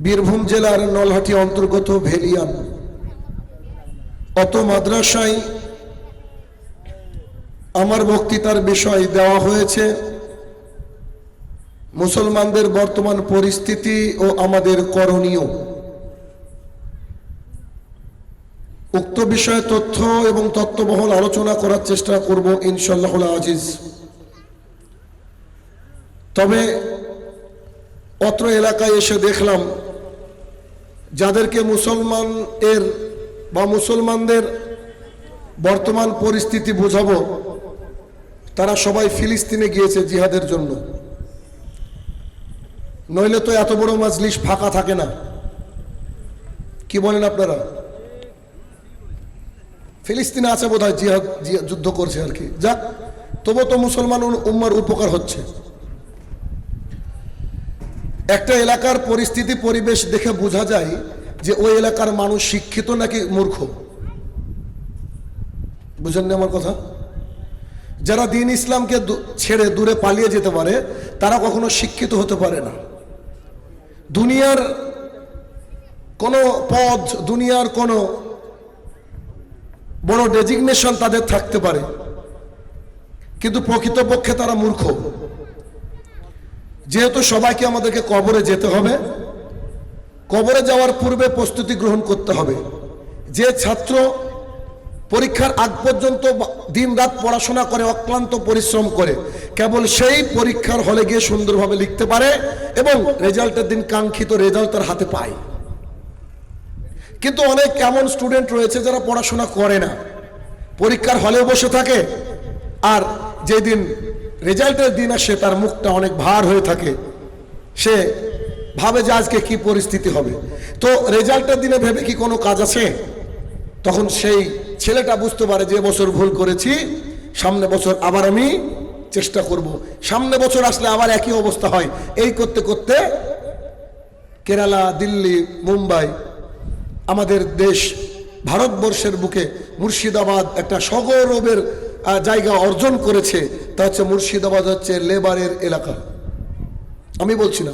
বীরভূম জেলার নলহাটি অন্তর্গত ভেলিয়ান অত মাদ্রাসায় আমার বক্তৃতার বিষয় দেওয়া হয়েছে মুসলমানদের বর্তমান পরিস্থিতি ও আমাদের করণীয়। উক্ত বিষয়ে তথ্য এবং তত্ত্ববহুল আলোচনা করার চেষ্টা করব ইনশাআল্লাহুল আজিজ। তবে অত্র এলাকায় এসে দেখলাম যাদেরকে মুসলমানদের বর্তমান পরিস্থিতি বোঝাবো তারা সবাই ফিলিস্তিনে গিয়েছে জিহাদের জন্য, নইলে তো এত বড় মাজলিস ফাঁকা থাকে না। কি বলেন আপনারা? ফিলিস্তিনে আছে বোধহয় জিহাদ যুদ্ধ করছে আর কি। যাক, তবু তো মুসলমান উম্মার উপকার হচ্ছে। একটা এলাকার পরিস্থিতি পরিবেশ দেখে বোঝা যায় যে ওই এলাকার মানুষ শিক্ষিত নাকি মূর্খ। বুঝেন না আমার কথা? যারা দ্বীন ইসলামকে ছেড়ে দূরে পালিয়ে যেতে পারে তারা কখনো শিক্ষিত হতে পারে না। দুনিয়ার কোনো পদ, দুনিয়ার কোনো বড় ডেজিগনেশন তাদের থাকতে পারে, কিন্তু প্রকৃতপক্ষে তারা মূর্খ। যেহেতু সবাইকে আমাদেরকে কবরে যেতে হবে, কবরে যাওয়ার পূর্বে প্রস্তুতি গ্রহণ করতে হবে। যে ছাত্র পরীক্ষার আগ পর্যন্ত দিন রাত পড়াশোনা করে, অক্লান্ত পরিশ্রম করে, কেবল সেই পরীক্ষার হলে গিয়ে সুন্দরভাবে লিখতে পারে এবং রেজাল্টের দিন কাঙ্ক্ষিত রেজাল্ট তার হাতে পায়। কিন্তু অনেক এমন স্টুডেন্ট রয়েছে যারা পড়াশোনা করে না, পরীক্ষার হলেও বসে থাকে, আর যেদিন রেজাল্টের দিন আসে তার মুখটা অনেক ভার হয়ে থাকে। সে ভাবে যে আজকে কি পরিস্থিতি হবে। তো রেজাল্টের দিনে ভেবে কি কোনো কাজ আছে? তখন সেই ছেলেটা বুঝতে পারে যে বছর ভুল করেছি, সামনে বছর আবার আমি চেষ্টা করব। সামনে বছর আসলে আবার একই অবস্থা হয়। এই করতে করতে কেরালা, দিল্লি, মুম্বাই, আমাদের দেশ ভারতবর্ষের বুকে মুর্শিদাবাদ একটা সগৌরবের জায়গা অর্জন করেছে। তা হচ্ছে মুর্শিদাবাদ হচ্ছে লেবারের এলাকা। আমি বলছি না,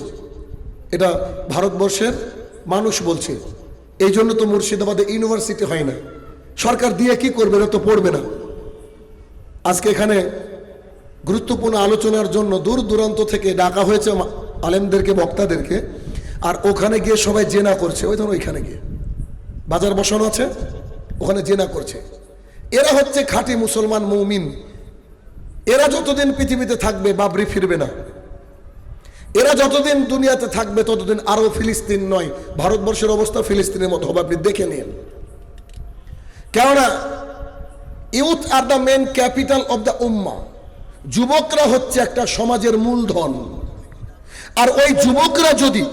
এটা ভারতবর্ষের মানুষ বলছে। এই জন্য তো মুর্শিদাবাদে ইউনিভার্সিটি হয় না। সরকার দিয়ে কি করবে? এটা তো পড়বে না। আজকে এখানে গুরুত্বপূর্ণ আলোচনার জন্য দূর দূরান্ত থেকে ডাকা হয়েছে আলেমদেরকে, বক্তাদেরকে, আর ওখানে গিয়ে সবাই জেনা করছে। ওই ধরুন ওইখানে গিয়ে বাজার বসানো আছে, ওখানে জেনা করছে। এরা হচ্ছে খাঁটি মুসলমান মুমিন। এরা যতদিন পৃথিবীতে থাকবে বাবরি ফিরবে না। এরা যতদিন দুনিয়াতে থাকবে ততদিন আরো ফিলিস্তিন নয়, ভারতবর্ষের অবস্থা ফিলিস্তিনের মতো হবে। আপনি দেখে নিন। কেননা youth are the main capital of the উম্মাহ। যুবকরা হচ্ছে একটা সমাজের মূলধন। আর ওই যুবকরা যদি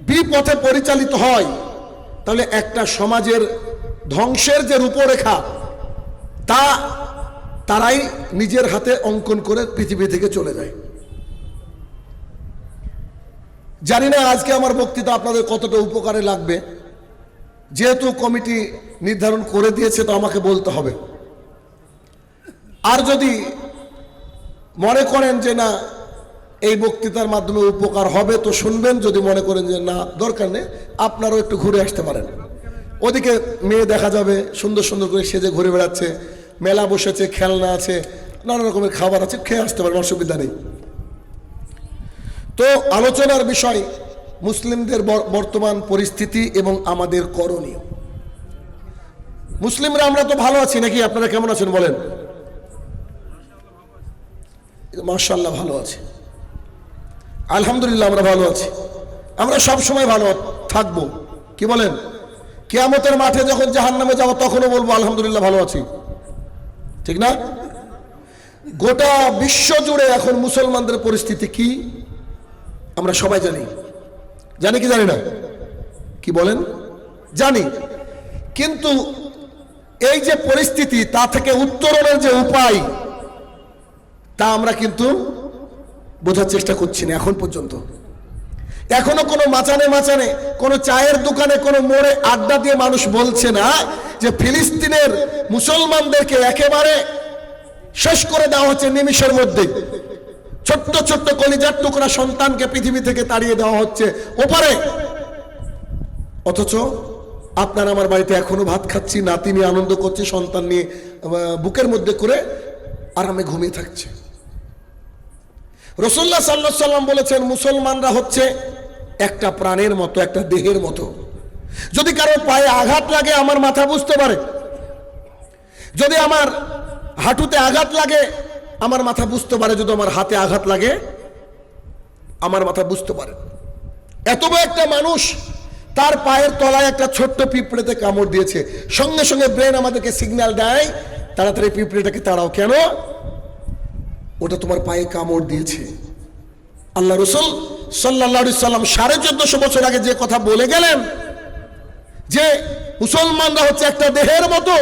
বিপথে পরিচালিত হয় তাহলে একটা সমাজের ধ্বংসের যে রূপরেখা তা তারাই নিজের হাতে অঙ্কন করে পৃথিবী থেকে চলে যায়। জানি না আজকে আমার বক্তৃতা আপনাদের কতটা উপকারে লাগবে। যেহেতু কমিটি নির্ধারণ করে দিয়েছে তো আমাকে বলতে হবে। আর যদি মনে করেন যে না এই বক্তৃতার মাধ্যমে উপকার হবে তো শুনবেন, যদি মনে করেন যে না দরকার নেই আপনারাও একটু ঘুরে আসতে পারেন। ওদিকে মেয়ে দেখা যাবে সুন্দর সুন্দর করে সেজে ঘুরে বেড়াচ্ছে, মেলা বসেছে, খেলনা আছে, নানা রকমের খাবার আছে, খেয়ে আসতে পারেন, অসুবিধা নেই। তো আলোচনার বিষয় মুসলিমদের বর্তমান পরিস্থিতি এবং আমাদের করণীয়। মুসলিমরা আমরা তো ভালো আছি নাকি? আপনারা কেমন আছেন বলেন? মাশাআল্লাহ ভালো আছি, আলহামদুলিল্লাহ আমরা ভালো আছি। আমরা সব সময় ভালো থাকবো। কি বলেন? কিয়ামতের মাঠে যখন জাহান্নামে যাব তখনও বলবো আলহামদুলিল্লাহ ভালো আছি, ঠিক না? গোটা বিশ্ব জুড়ে এখন মুসলমানদের পরিস্থিতি কি আমরা সবাই জানি। জানি কি জানি না? কি বলেন? জানি। কিন্তু এই যে পরিস্থিতি তা থেকে উত্তরণের যে উপায় তা আমরা কিন্তু বোঝার চেষ্টা করছি না এখন পর্যন্ত। এখনো কোনো মাচানে কোনো চায়ের দোকানে, কোনো মোড়ে আড্ডা দিয়ে মানুষ বলছে না যে ফিলিস্তিনের মুসলমানদেরকে একেবারে শেষ করে দেওয়া হচ্ছে নিমিষের মধ্যে। ছোট্ট ছোট্ট কলিজার টুকরা সন্তানকে পৃথিবী থেকে তাড়িয়ে দেওয়া হচ্ছে। ওপারে অথচ আপনার আমার বাড়িতে এখনো ভাত খাচ্ছি, নাতি নিয়ে আনন্দ করছে, সন্তান নিয়ে বুকের মধ্যে করে আরামে ঘুমিয়ে থাকছে। রাসূলুল্লাহ সাল্লাল্লাহু আলাইহি সাল্লাম বলেছেন, মুসলমানরা হচ্ছে একটা প্রাণের মতো, একটা দেহের মতো। যদি কারো পায়ে আঘাত লাগে আমার মাথা বুঝতে পারে, যদি আমার হাঁটুতে আঘাত লাগে আমার মাথা বুঝতে পারে, যদি আমার হাতে আঘাত লাগে আমার মাথা বুঝতে পারে। এত বড় একটা মানুষ, তার পায়ের তলায় একটা ছোট্ট পিঁপড়েতে কামড় দিয়েছে, সঙ্গে সঙ্গে ব্রেন আমাদেরকে সিগন্যাল দেয়, তাড়াতাড়ি পিঁপড়েটাকে তাড়াও। কেন? ওটা তোমার পায়ে কামড় দিয়েছে। আল্লাহ রাসূল সাল্লাল্লাহু আলাইহি সাল্লাম 1450 বছর আগে যে কথা বলে গেলেন যে মুসলমানরা হচ্ছে একটা দেহের মতো,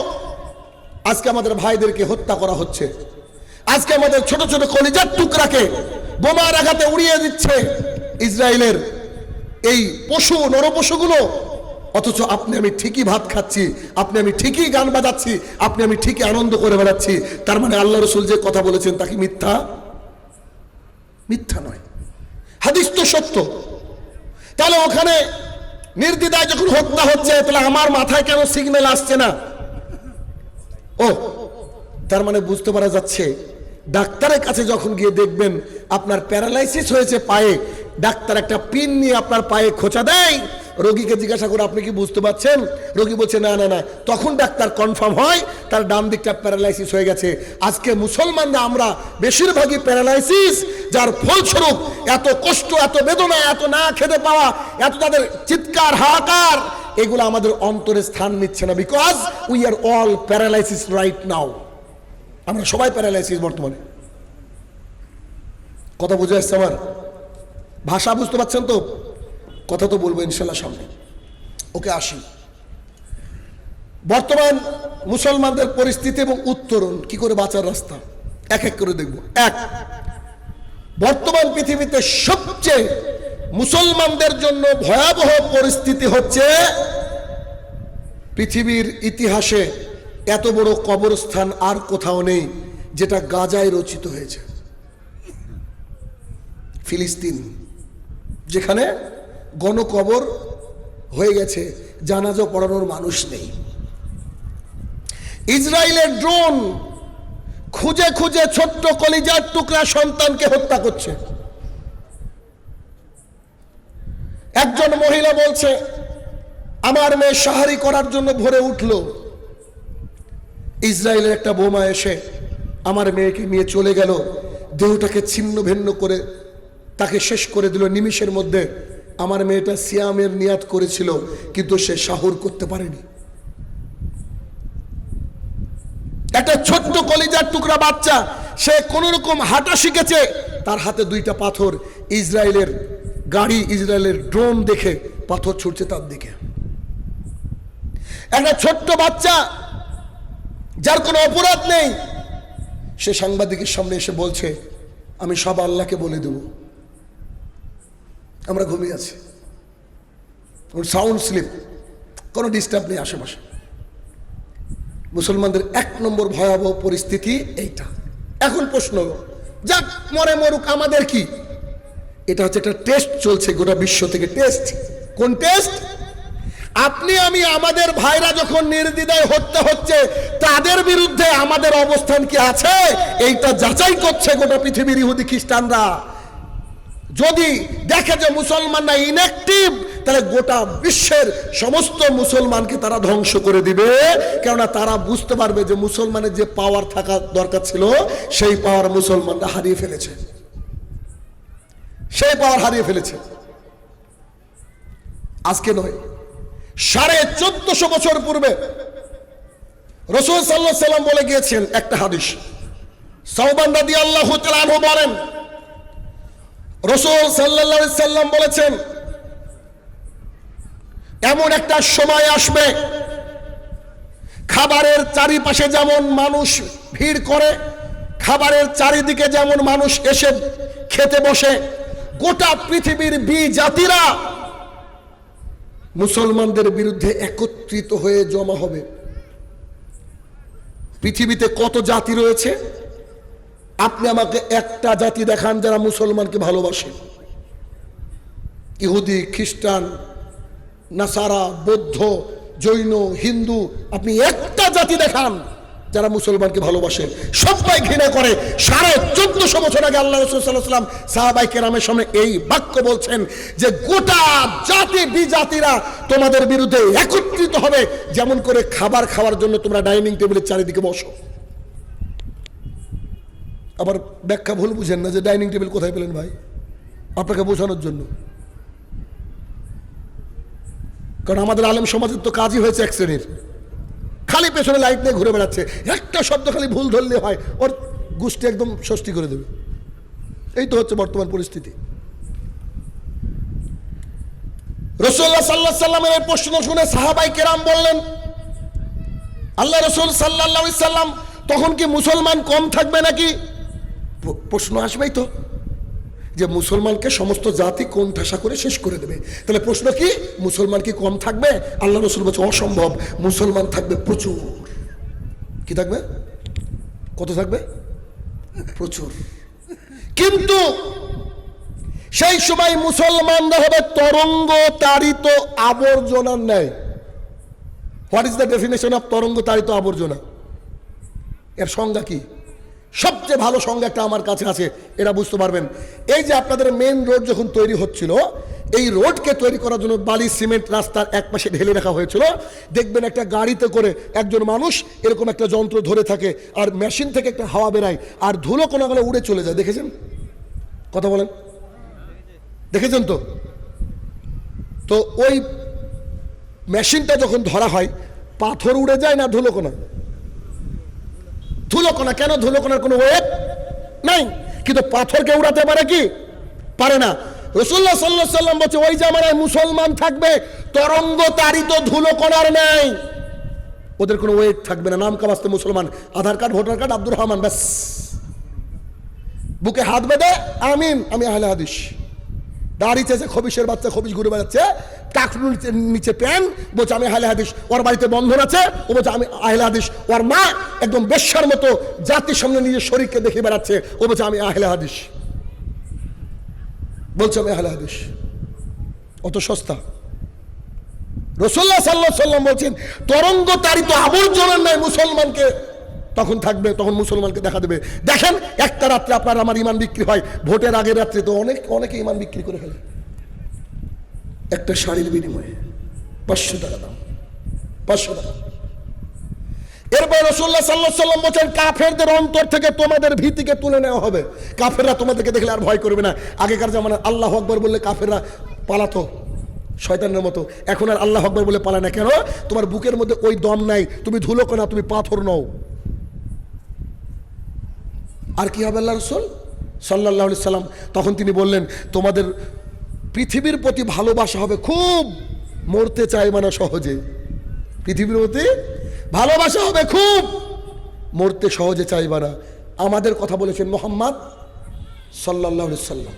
আজকে আমাদের ভাইদেরকে হত্যা করা হচ্ছে, আজকে আমাদের ছোট ছোট কলিজার টুকরাকে বোমার আঘাতে উড়িয়ে দিচ্ছে ইসরায়েলের এই পশু নরপশুগুলো। অথচ আপনি আমি ঠিকই ভাত খাচ্ছি, আপনি আমি ঠিকই গান বাজাচ্ছি, আপনি আমি ঠিকই আনন্দ করে বেড়াচ্ছি। তার মানে আল্লাহ রাসূল যে কথা বলেছেন তা কি মিথ্যা? মিথ্যা নয়, হাদিস তো সত্য। তাহলে ওখানে নির্দ্বিধায় যখন হত্যা হচ্ছে, তাহলে আমার মাথায় কেন সিগন্যাল আসছে না? ও, তার মানে বুঝতে পারা যাচ্ছে ডাক্তারের কাছে যখন গিয়ে দেখবেন আপনার প্যারালাইসিস হয়েছে পায়ে, ডাক্তার একটা পিন নিয়ে আপনার পায়ে খোঁচা দেয়, রোগীকে জিজ্ঞাসা করে আপনি কি বুঝতে পারছেন? রোগী বলছে না না না, তখন ডাক্তার কনফার্ম হয় তার ডান দিকটা প্যারালাইসিস হয়ে গেছে। আজকে মুসলমানরা আমরা বেশিরভাগই প্যারালাইসিস, যার ফলস্বরূপ এত কষ্ট, এত বেদনা, এত না খেতে পাওয়া, এত তাদের চিৎকার হাহাকার, এগুলো আমাদের অন্তরে স্থান নিচ্ছে না। Because we are all paralysis right now. আমরা সবাই প্যারালাইসিস বর্তমানে। কথা বুঝে আসছে আমার? ভাষা বুঝতে পারছেন তো? কথা তো বলবো ইনশাল্লাহ সামনে। ওকে, আসি বর্তমান মুসলমানদের পরিস্থিতি এবং উত্তরণ, কি করে বাঁচার রাস্তা এক এক করে দেখব। এক, বর্তমান পৃথিবীতে সবচেয়ে মুসলমানদের জন্য ভয়াবহ পরিস্থিতি হচ্ছে, পৃথিবীর ইতিহাসে এত বড় কবরস্থান আর কোথাও নেই যেটা গাজায় রচিত হয়েছে। ফিলিস্তিন, যেখানে গণকবর হয়ে গেছে, জানাজা পড়ানোর মানুষ নেই। ইসরায়েলের ড্রোন খুঁজে খুঁজে ছোট্ট কলিজার টুকরা সন্তানকে হত্যা করছে। একজন মহিলা বলছে, আমার মেয়ে সাহারি করার জন্য ভোরে উঠলো, ইসরায়েলের একটা বোমা এসে আমার মেয়েকে নিয়ে চলে গেল, দেহটাকে ছিন্ন ভিন্ন করে তাকে শেষ করে দিল নিমিষের মধ্যে। আমার মেয়েটা সিয়ামের নিয়াত করেছিল, কিন্তু সে সাহুর করতে পারেনি। একটা ছোট্ট কলিজার টুকরা বাচ্চা, সে কোন রকম হাঁটা শিখেছে, তার হাতে দুইটা পাথর, ইসরায়েলের গাড়ি, ইসরায়েলের ড্রোন দেখে পাথর ছুটছে তার দিকে। একটা ছোট্ট বাচ্চা যার কোনো অপরাধ নেই, সে সাংবাদিকের সামনে এসে বলছে, আমি সব আল্লাহকে বলে দেব, আমরা ঘুমিয়ে আছি, সাউন্ড স্লিপ, কোনো ডিস্টার্ব নেই আশেপাশে। মুসলমানদের এক নম্বর ভয়াবহ পরিস্থিতি এইটা। এখন প্রশ্ন, যাক মরে মরুক, আমাদের কি? এটা হচ্ছে একটা টেস্ট চলছে গোটা বিশ্ব থেকে। টেস্ট, কোন টেস্ট? আপনি আমি, আমাদের ভাইরা যখন নির্দ্বিধায় হত্যা হচ্ছে, তাদের বিরুদ্ধে আমাদের অবস্থান কি আছে এইটা যাচাই করছে গোটা পৃথিবীর ইহুদি খ্রিস্টানরা। যদি দেখে যে মুসলমানরা ইনঅ্যাক্টিভ, তাহলে গোটা বিশ্বের সমস্ত মুসলমানকে তারা ধ্বংস করে দিবে। কেননা তারা বুঝতে পারবে যে মুসলমানের যে পাওয়ার থাকা দরকার ছিল, সেই পাওয়ার মুসলমানরা হারিয়ে ফেলেছে, সেই পাওয়ার হারিয়ে ফেলেছে। আজকে নয়, 1450 বছর পূর্বে রাসূল সাল্লাল্লাহু আলাইহি সাল্লাম বলে গিয়েছেন একটা হাদিস। সাওবান রাদিয়াল্লাহু তাআলা আনহু বলেন, রাসূল সাল্লাল্লাহু আলাইহি সাল্লাম বলেছেন, এমন একটা সময় আসবে, খাবারের চারিপাশে যেমন মানুষ ভিড় করে, খাবারের চারিদিকে যেমন মানুষ এসে খেতে বসে, গোটা পৃথিবীর জাতিরা মুসলমানদের বিরুদ্ধে একত্রিত হয়ে জমা হবে। পৃথিবীতে কত জাতি রয়েছে? আপনি আমাকে একটা জাতি দেখান যারা মুসলমানকে ভালোবাসে। ইহুদি, খ্রিস্টান, নাসারা, বৌদ্ধ, জৈন, হিন্দু, আপনি একটা জাতি দেখান যারা মুসলমানকে ভালোবাসে, সবাই ঘৃণা করে। 1450 বছর আগে আল্লাহ রাসূল সাল্লাল্লাহু আলাইহি ওয়াসাল্লাম সাহাবায়ে কেরামের সামনে এই বাক্য বলছেন যে গোটা জাতি বিজাতিরা তোমাদের বিরুদ্ধে একত্রিত হবে, যেমন করে খাবার খাওয়ার জন্য তোমরা ডাইনিং টেবিলের চারিদিকে বসো। আবার ব্যাখ্যা ভুল বুঝেন না যে ডাইনিং টেবিল কোথায় পেলেন ভাই, আপনাকে বোঝানোর জন্য। কারণ আমাদের আলেম সমাজের তো কাজই হয়েছে এক শ্রেণীর, খালি পেছনে লাইট নিয়ে ঘুরে বেড়াচ্ছে, একটা শব্দ খালি ভুল ধরলে হয় ওর গোষ্ঠী একদম ষষ্ঠী করে দেবে। এই তো হচ্ছে বর্তমান পরিস্থিতি। রাসূলুল্লাহ সাল্লাল্লাহু আলাইহি সাল্লামের এই প্রশ্ন শুনে সাহাবায়ে কেরাম বললেন, আল্লাহ রাসূল সাল্লাল্লাহু আলাইহি সাল্লাম, তখন কি মুসলমান কম থাকবে নাকি? প্রশ্ন আসবেই তো যে মুসলমানকে সমস্ত জাতি কোণঠাসা করে শেষ করে দেবে, তাহলে প্রশ্ন কি মুসলমান কি কম থাকবে? আল্লাহ রাসূল বলছে অসম্ভব, মুসলমান থাকবে প্রচুর। কি থাকবে? কত থাকবে? প্রচুর। কিন্তু সেই সময় মুসলমানরা হবে তরঙ্গ তাড়িত আবর্জনার ন্যায়। What is the definition of তরঙ্গ তাড়িত আবর্জনা? এর সংজ্ঞা কি? সবচেয়ে ভালো সংজ্ঞা একটা আমার কাছে আছে, এরা বুঝতে পারবেন। এই যে আপনাদের মেন রোড যখন তৈরি হচ্ছিল, এই রোডকে তৈরি করার জন্য বালি সিমেন্ট রাস্তার এক পাশে ঢেলে রাখা হয়েছিল। দেখবেন একটা গাড়িতে করে একজন মানুষ এরকম একটা যন্ত্র ধরে থাকে, আর মেশিন থেকে একটা হাওয়া বেরায়, আর ধুলো কোনাগুলো উড়ে চলে যায়। দেখেছেন? কথা বলেন, দেখেছেন তো? তো ওই মেশিনটা যখন ধরা হয়, পাথর উড়ে যায় না ধুলোকণা? ধুলোকণা। কেন? ধুলোকণার কোনো ওয়েট নাই, কিন্তু পাথরকে উড়াতে পারে কি? পারে না। রাসূলুল্লাহ সাল্লাল্লাহু আলাইহি সাল্লাম বলছে ওই জামানায় মুসলমান থাকবে তরঙ্গ তাড়িত ধুলোকণার নাই, ওদের কোনো ওয়েট থাকবে না। নাম কাবাস্তে মুসলমান, Aadhaar card, voter card, Abdur Rahman, ব্যাস। বুকে হাত বেঁধে আমিন, আমি আহলে হাদিস। দাড়ি চেয়েছে খবিশের বাচ্চা, খবিশ ঘুরে বেড়াচ্ছে, টাকনুর নিচে প্যান, বলছে আমি আহলে হাদিস। ওর বাড়িতে বন্ধন আছে, ও বলছে আমি আহলে হাদিস। ওর মা একদম বেশ্যার মতো জাতির সামনে নিজের শরীরকে দেখে বেড়াচ্ছে, ও বলছে আমি আহলে হাদিস, বলছে আমি আহলে হাদিস। অত সস্তা? রাসূলুল্লাহ সাল্লাল্লাহু আলাইহি সাল্লাম বলছেন তরঙ্গ তাড়িত আবর্জনার নাই মুসলমানকে তখন থাকবে, তখন মুসলমানকে দেখা দেবে। দেখেন একটা রাত্রে আপনার আমার ইমান বিক্রি হয়, ভোটের আগের রাত্রে তো অনেকে ইমান বিক্রি করে ফেলে একটা শাড়ির বিনিময়ে। 500 টাকা দাম, 500 টাকা। এরপর রাসূলুল্লাহ সাল্লাল্লাহু আলাইহি সাল্লাম বলেন কাফেরদের অন্তর থেকে তোমাদের ভীতিকে তুলে নেওয়া হবে। কাফেররা তোমাদেরকে দেখলে আর ভয় করবে না। আগেকার জামানায় আল্লাহু আকবার বললে কাফেররা পালাতো শয়তানের মতো, এখন আর আল্লাহু আকবার বলে পালায় না। কেন? তোমার বুকের মধ্যে ওই দম নাই, তুমি ধুলোকণা, তুমি পাথর নও। আর কি হবে? আল্লাহ রাসূল সাল্লাল্লাহু আলাইহি সাল্লাম তখন তিনি বললেন তোমাদের পৃথিবীর প্রতি ভালোবাসা হবে খুব, মরতে চাইবে না সহজে। পৃথিবীর প্রতি ভালোবাসা হবে খুব, মরতে সহজে চাইবে না। আমাদের কথা বলেছেন মুহাম্মদ সাল্লাল্লাহু আলাইহি সাল্লাম।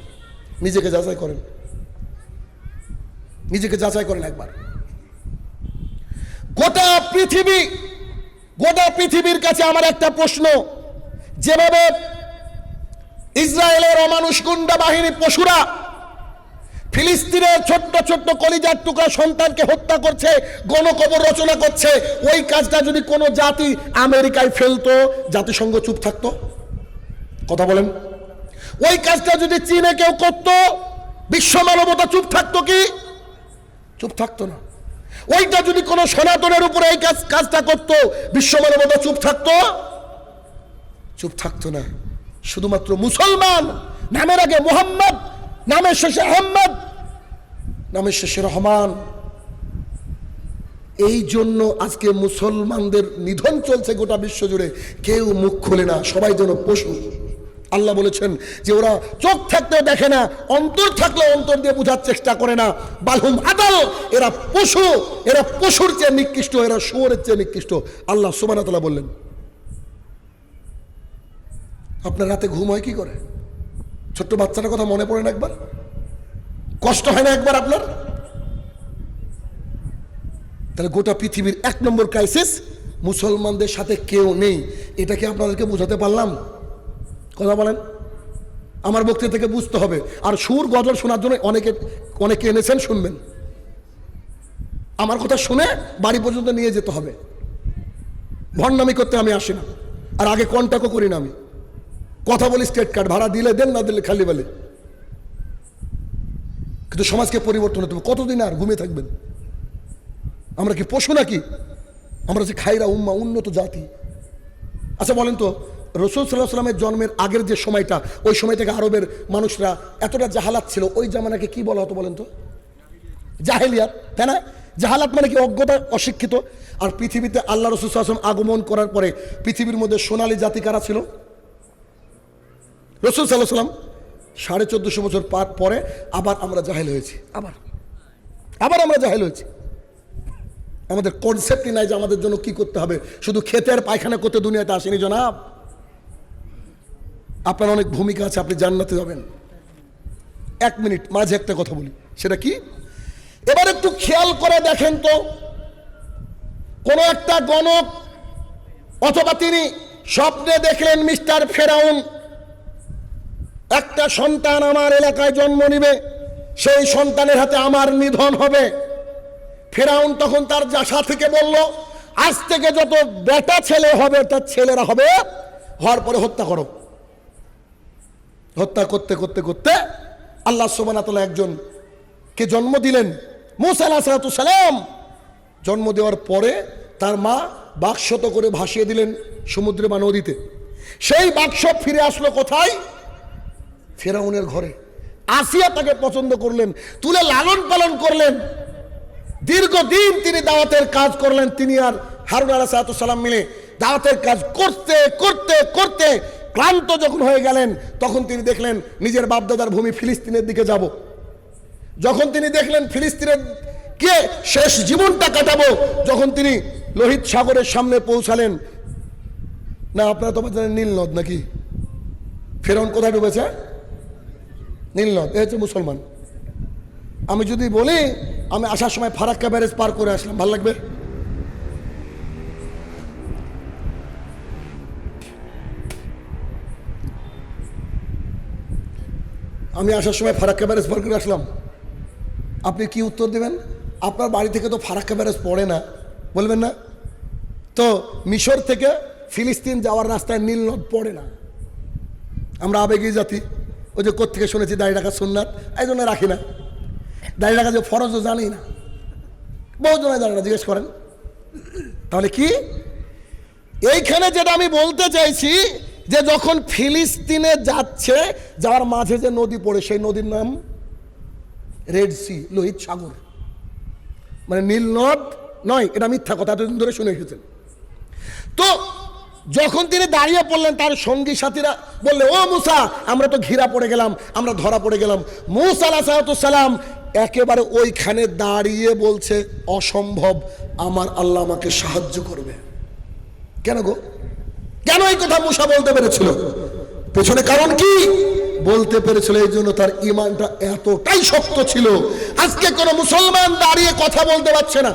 নিজেকে যাচাই করেন, নিজেকে যাচাই করেন একবার। গোটা পৃথিবীর কাছে আমার একটা প্রশ্ন, যেভাবে ইসরায়েলের অমানুষ গুন্ডা বাহিনী পশুরা ফিলিস্তিনের ছোট্ট ছোট্ট কলিজার টুকরা সন্তানকে হত্যা করছে, গণকবর রচনা করছে, ওই কাজটা যদি কোনো জাতি আমেরিকায় ফেলতো, জাতিসংঘ চুপ থাকতো? কথা বলেন। ওই কাজটা যদি চীনে কেউ করতো, বিশ্ব মানবতা চুপ থাকতো কি? চুপ থাকতো না। ওইটা যদি কোনো সনাতনের উপরে এই কাজটা করতো, বিশ্ব মানবতা চুপ থাকতো? চুপ থাকতো না। শুধুমাত্র মুসলমান, নামের আগে মুহাম্মদ, নামের শেষে আহমদ, নামের শেষে রহমান, এই জন্য আজকে মুসলমানদের নিধন চলছে গোটা বিশ্ব জুড়ে। কেউ মুখ খোলে না, সবাই যেন পশু। আল্লাহ বলেছেন যে ওরা চোখ থাকতেও দেখে না, অন্তর থাকলেও অন্তর দিয়ে বোঝার চেষ্টা করে না। বালহুম আদাল, এরা পশু, এরা পশুর চেয়ে নিকৃষ্ট, এরা শুয়োরের চেয়ে নিকৃষ্ট। আল্লাহ সুবহানাহু ওয়া তাআলা বললেন। আপনার রাতে ঘুম হয় কি করে? ছোট্ট বাচ্চাটার কথা মনে পড়ে না একবার? কষ্ট হয় না একবার আপনার? তাহলে গোটা পৃথিবীর 1 নম্বর ক্রাইসিস, মুসলমানদের সাথে কেউ নেই। এটাকে আপনাদেরকে বোঝাতে পারলাম? কথা বলেন। আমার বক্তৃতা থেকে বুঝতে হবে। আর সুর গজল শোনার জন্য অনেকে এনেছেন, শুনবেন। আমার কথা শুনে বাড়ি পর্যন্ত নিয়ে যেতে হবে। ভণ্ডামি করতে আমি আসি না, আর আগে কন্ট্যাক্টও করি না। আমি কথা বলি স্টেট কার্ড, ভাড়া দিলে দেন, না দিলে খালি বলে। কিন্তু সমাজকে পরিবর্তন হতে হবে। কতদিন আর ঘুমিয়ে থাকবেন? আমরা কি পশু নাকি? আমরা যে খাইরা উম্মা, উন্নত জাতি। আচ্ছা বলেন তো, রাসূল সাল্লাল্লাহু আলাইহি ওয়াসাল্লামের জন্মের আগের যে সময়টা, ওই সময় থেকে আরবের মানুষরা এতটা জাহালাত ছিল, ওই জামানাকে কি বলা হতো বলেন তো? জাহেলিয়াত, তাই না? জাহালাত মানে কি? অজ্ঞতা, অশিক্ষিত। আর পৃথিবীতে আল্লাহ রাসূল সাল্লাল্লাহু আলাইহি ওয়াসাল্লাম আগমন করার পরে পৃথিবীর মধ্যে সোনালী জাতি কারা ছিল? রাসূল সাল্লাল্লাহু আলাইহি ওয়াসাল্লাম। 1450 বছর পরে আবার আমরা জাহেল হয়েছি। আবার আমরা জাহেল হয়েছি। আমাদের কনসেপ্টই নাই যে আমাদের জন্য কি করতে হবে। শুধু খেতে আর পায়খানা করতে দুনিয়াতে আসেনি জনাব। আপনার অনেক ভূমিকা আছে, আপনি জান্নাতে যাবেন। 1 মিনিট মাঝে একটা কথা বলি, সেটা কি? এবার একটু খেয়াল করে দেখেন তো, কোন একটা গণক অথবা তিনি স্বপ্নে দেখলেন মিস্টার ফেরাউন একটা সন্তান আমার এলাকায় জন্ম নিবে, সেই সন্তানের হাতে আমার নিধন হবে। ফেরাউন তখন তার সাথীকে বলল, আজ থেকে যত বেটা ছেলে হবে তার ছেলেরা হবে, হওয়ার পরে হত্যা করো। হত্যা করতে করতে করতে আল্লাহ সুবহানাহু ওয়া তাআলা একজনকে জন্ম দিলেন, মূসা আলাইহিস সালাম। জন্ম দেওয়ার পরে তার মা বাক্সত করে ভাসিয়ে দিলেন সমুদ্রে বা নদীতে। সেই বাক্স ফিরে আসলো কোথায়? ফেরাউনের ঘরে। আসিয়া তাকে পছন্দ করলেন, তুলে লালন পালন করলেন। দীর্ঘদিন তিনি দাওয়াতের কাজ করলেন। তিনি আর হারুন আলাইহিস সালাম মিলে দাওয়াতের কাজ করতে করতে করতে ক্লান্ত যখন হয়ে গেলেন, তখন তিনি দেখলেন নিজের বাপদাদার ভূমি ফিলিস্তিনের দিকে যাব। যখন তিনি দেখলেন ফিলিস্তিনের কে শেষ জীবনটা কাটাবো, যখন তিনি লোহিত সাগরের সামনে পৌঁছালেন, না আপনারা তো জানেন নীল নদ নাকি? ফেরাউন কোথায় ডুবেছে? নীল নদ। এ হচ্ছে মুসলমান। আমি যদি বলি আমি আসার সময় ফারাক্কা ব্যারেজ পার করে আসলাম, ভালো লাগবে? আমি আসার সময় ফারাক্কা ব্যারেজ পার করে আসলাম, আপনি কি উত্তর দেবেন? আপনার বাড়ি থেকে তো ফারাক্কা ব্যারেজ পড়ে না, বলবেন না? তো মিশর থেকে ফিলিস্তিন যাওয়ার রাস্তায় নীল নদ পড়ে না। আমরা আবেগী জাতি। ওই যে কোত্থেকে শুনেছি দাড়ি রাখা সুন্নাত, এই জন্য রাখি না। দাড়ি রাখা যে ফরজও জানি না, বহু জনে জানে না, জিজ্ঞেস করেন। তাহলে কি এইখানে যেটা আমি বলতে চাইছি, যে যখন ফিলিস্তিনে যাচ্ছে, যাওয়ার মাঝে যে নদী পড়ে, সেই নদীর নাম রেড সি, লোহিত সাগর। মানে নীল নদ নয়, এটা মিথ্যা কথা, এতদিন ধরে শুনে এসেছেন। তো যখন তিনি দাঁড়িয়ে পড়লেন, তার সঙ্গী সাথীরা বললে, ও মুসা, আমরা তো ঘিরা পড়ে গেলাম, আমরা ধরা পড়ে গেলাম। মুসা আলাইহিস সালাম একেবারে ওইখানে দাঁড়িয়ে বলছে, অসম্ভব, আমার আল্লাহ আমাকে সাহায্য করবে। কেন গো? কেন এই কথা মুসা বলতে পেরেছিল? পেছনে কারণ কি বলতে পেরেছিল? এই জন্য তার ঈমানটা এতটাই শক্ত ছিল। আজকে কোন মুসলমান দাঁড়িয়ে কথা বলতে পারছে না।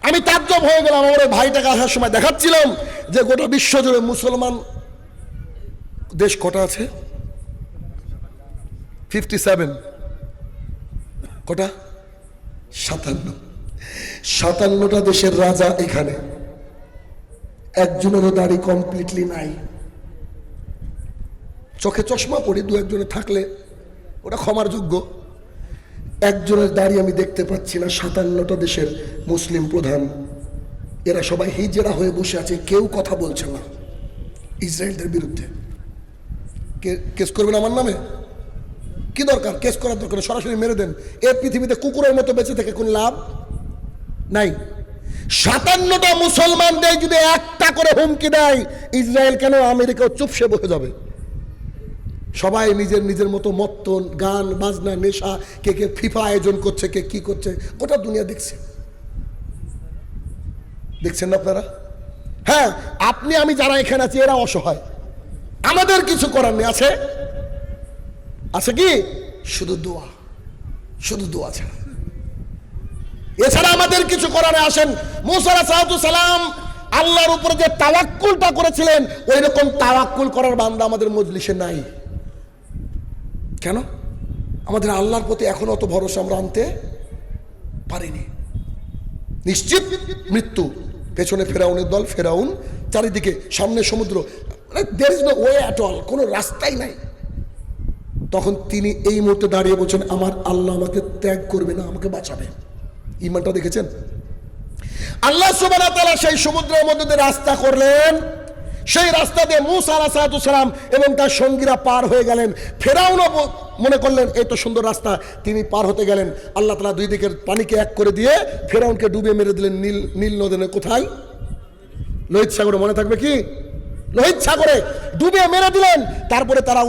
আমি তাজ্জব হয়ে গেলাম। আমার ভাইটাকে আসার সময় দেখাচ্ছিলাম যে গোটা বিশ্ব জুড়ে মুসলমান দেশ কটা আছে? 57। কটা? 57টা দেশের রাজা এখানে। একজনেরও দাড়ি কমপ্লিটলি নাই। চোখে চশমা পড়ি, দু একজনে থাকলে ওটা ক্ষমার যোগ্য। একজনের দাড়ি আমি দেখতে পাচ্ছি না। 57টা দেশের মুসলিম প্রধান, এরা সবাই হিজড়া হয়ে বসে আছে, কেউ কথা বলছে না ইসরায়েলদের বিরুদ্ধে। কেস করবেন আমার নামে? কি দরকার কেস করার? দরকার সরাসরি মেরে দেন। এই পৃথিবীতে কুকুরের মতো বেঁচে থেকে কোন লাভ নাই। 57টা মুসলমানদের যদি একটা করে হুমকি দেয়, ইসরায়েল কেন আমেরিকাও চুপসে বসে যাবে? সবাই নিজের নিজের মতো মত্তন, গান বাজনা, নেশা, কে কে ফিফা আয়োজন করছে, কে কি করছে, গোটা দুনিয়া দেখছে। দেখছেন না আপনারা? হ্যাঁ, আপনি আমি যারা এখানে আছি, এরা অসহায়, আমাদের কিছু করার নেই। আছে? আছে কি? শুধু দোয়া, শুধু দোয়া ছাড়া। এছাড়া আমাদের কিছু করার নেই। আসেন, মুসা আলাইহিস সালাম আল্লাহর উপরে যে তাওয়াক্কুলটা করেছিলেন, ওই রকম তাওয়াক্কুল করার বান্দা আমাদের মজলিসে নাই। কেন? আমাদের আল্লাহর প্রতি এখনো অত ভরসা আমরা আনতে পারিনি। নিশ্চিত মৃত্যু। পেছনে ফেরাউনের দল, ফেরাউন চারিদিকে, সামনে সমুদ্র, there is no way at all, কোনো রাস্তাই নাই। তখন তিনি এই মুহূর্তে দাঁড়িয়ে বলছেন, আমার আল্লাহ আমাকে ত্যাগ করবে না, আমাকে বাঁচাবে। ঈমানটা দেখেছেন? আল্লাহ সুবহানাহু ওয়া তাআলা সেই সমুদ্রের মধ্যে দিয়ে রাস্তা করলেন, সেই রাস্তা দিয়ে মূসা আলাইহিস সালাম এবং তার সঙ্গীরা পার হয়ে গেলেন। ফেরাউনও মনে করলেন এই তো সুন্দর রাস্তা, তিনি পার হতে গেলেন। আল্লাহ তাআলা দুই দিকের পানিকে এক করে দিয়ে ফেরাউনকে ডুবিয়ে মেরে দিলেন নীল নদে। কোথায়? লোহিত সাগরে। মনে থাকবে কি? লোহিত সাগরে ডুবিয়ে মেরে দিলেন। তারপরে তারা